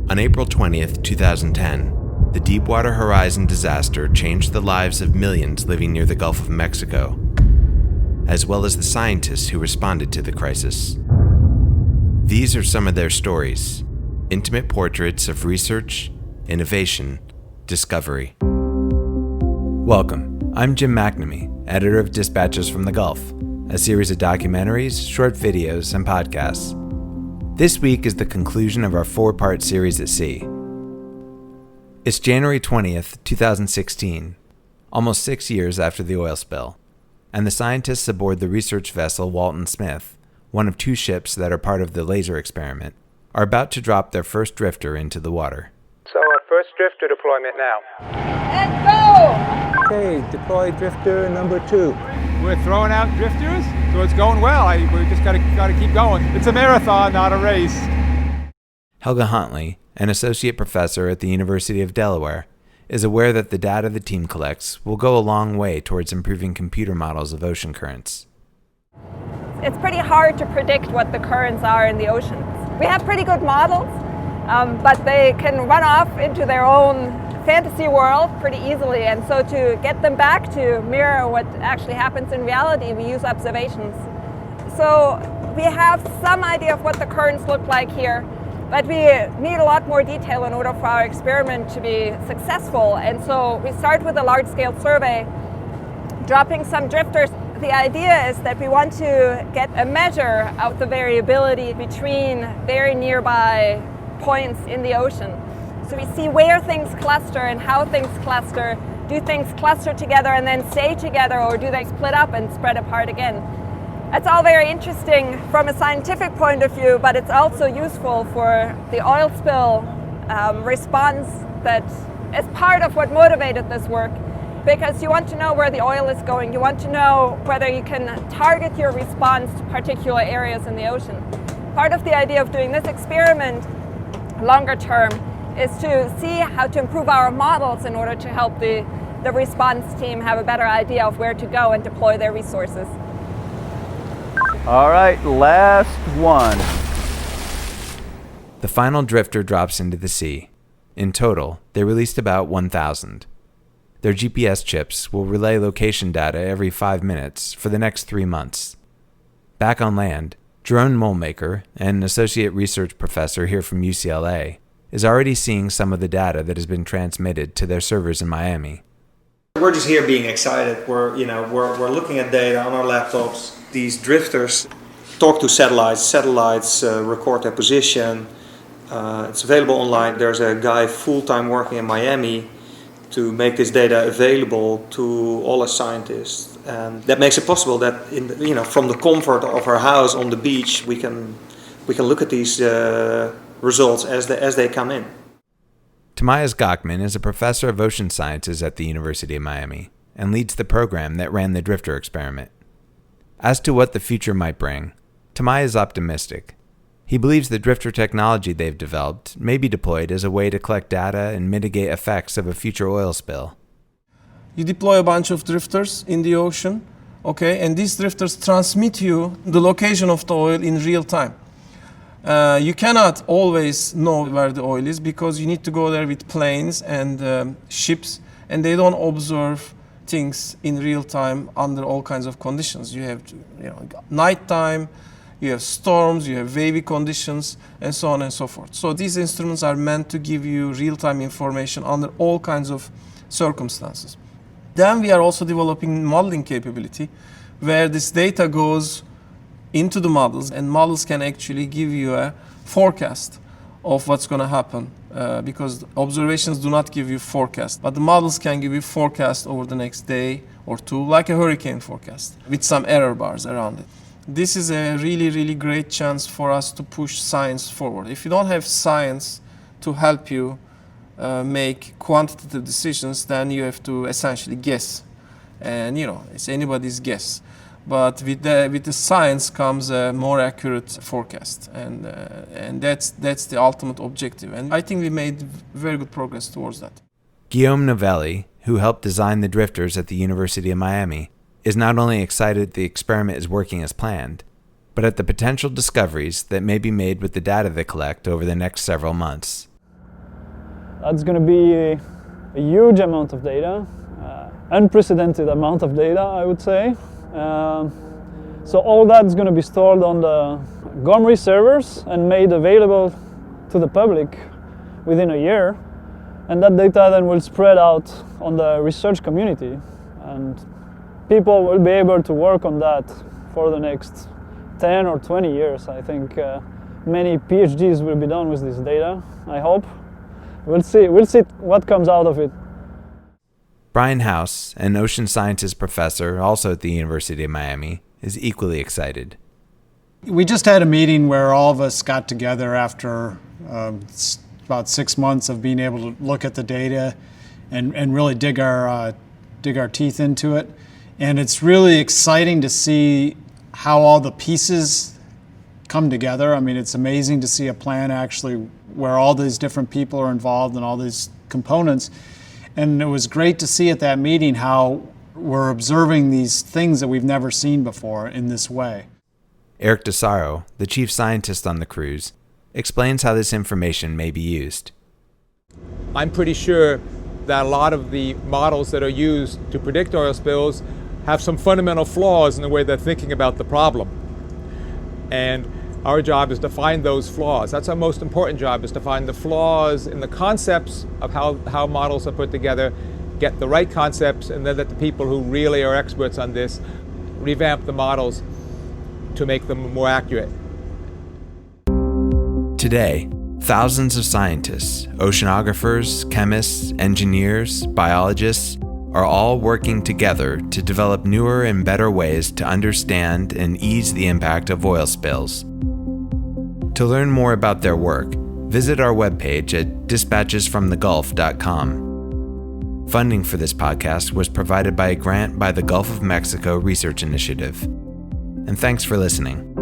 On April 20th, 2010, the Deepwater Horizon disaster changed the lives of millions living near the Gulf of Mexico, as well as the scientists who responded to the crisis. These are some of their stories, intimate portraits of research, innovation, discovery. Welcome, I'm Jim McNamee, editor of Dispatches from the Gulf, a series of documentaries, short videos, and podcasts. This week is the conclusion of our 4-part series at sea. It's January 20th, 2016, almost 6 years after the oil spill, and the scientists aboard the research vessel Walton Smith, one of 2 ships that are part of the laser experiment, are about to drop their first drifter into the water. So our first drifter deployment now. And go! Okay, deploy drifter number 2. We're throwing out drifters, so it's going well. We just got to keep going. It's a marathon, not a race. Helga Huntley, an associate professor at the University of Delaware, is aware that the data the team collects will go a long way towards improving computer models of ocean currents. It's pretty hard to predict what the currents are in the oceans. We have pretty good models, but they can run off into their own fantasy world pretty easily, and so to get them back to mirror what actually happens in reality, we use observations. So we have some idea of what the currents look like here, but we need a lot more detail in order for our experiment to be successful, and so we start with a large-scale survey, dropping some drifters. The idea is that we want to get a measure of the variability between very nearby points in the ocean. So we see where things cluster and how things cluster. Do things cluster together and then stay together, or do they split up and spread apart again? That's all very interesting from a scientific point of view, but it's also useful for the oil spill response that is part of what motivated this work, because you want to know where the oil is going. You want to know whether you can target your response to particular areas in the ocean. Part of the idea of doing this experiment longer term is to see how to improve our models in order to help the response team have a better idea of where to go and deploy their resources. All right, last one. The final drifter drops into the sea. In total, they released about 1,000. Their GPS chips will relay location data every 5 minutes for the next 3 months. Back on land, Jerome Molmaker, an associate research professor here from UCLA, is already seeing some of the data that has been transmitted to their servers in Miami. We're just here being excited. We're looking at data on our laptops. These drifters talk to satellites. Satellites record their position. It's available online. There's a guy full-time working in Miami to make this data available to all us scientists. And that makes it possible that from the comfort of our house on the beach, we can look at these results as they come in. Tomias Gokman is a professor of ocean sciences at the University of Miami and leads the program that ran the drifter experiment. As to what the future might bring, Tomias is optimistic. He believes the drifter technology they've developed may be deployed as a way to collect data and mitigate effects of a future oil spill. You deploy a bunch of drifters in the ocean, okay, and these drifters transmit you the location of the oil in real time. You cannot always know where the oil is because you need to go there with planes and ships, and they don't observe things in real time under all kinds of conditions. You have nighttime, you have storms, you have wavy conditions, and so on and so forth. So these instruments are meant to give you real-time information under all kinds of circumstances. Then we are also developing modeling capability where this data goes into the models, and models can actually give you a forecast of what's going to happen because observations do not give you forecast, but the models can give you forecast over the next day or 2, like a hurricane forecast with some error bars around it. This is a really, really great chance for us to push science forward. If you don't have science to help you make quantitative decisions, then you have to essentially guess, and it's anybody's guess. But with the science comes a more accurate forecast, and that's the ultimate objective. And I think we made very good progress towards that. Guillaume Novelli, who helped design the drifters at the University of Miami, is not only excited the experiment is working as planned, but at the potential discoveries that may be made with the data they collect over the next several months. That's going to be a huge amount of data, unprecedented amount of data, I would say. So all that's going to be stored on the GoMRI servers and made available to the public within a year. And that data then will spread out on the research community. And people will be able to work on that for the next 10 or 20 years. I think many PhDs will be done with this data, I hope. We'll see what comes out of it. Brian House, an ocean sciences professor also at the University of Miami, is equally excited. We just had a meeting where all of us got together after about 6 months of being able to look at the data and really dig our teeth into it. And it's really exciting to see how all the pieces come together. I mean, it's amazing to see a plan actually where all these different people are involved and all these components. And it was great to see at that meeting how we're observing these things that we've never seen before in this way. Eric Disarro, the chief scientist on the cruise, explains how this information may be used. I'm pretty sure that a lot of the models that are used to predict oil spills have some fundamental flaws in the way they're thinking about the problem. And our job is to find those flaws. That's our most important job, is to find the flaws in the concepts of how models are put together, get the right concepts, and then let the people who really are experts on this revamp the models to make them more accurate. Today, thousands of scientists, oceanographers, chemists, engineers, biologists are all working together to develop newer and better ways to understand and ease the impact of oil spills. To learn more about their work, visit our webpage at dispatchesfromthegulf.com. Funding for this podcast was provided by a grant by the Gulf of Mexico Research Initiative. And thanks for listening.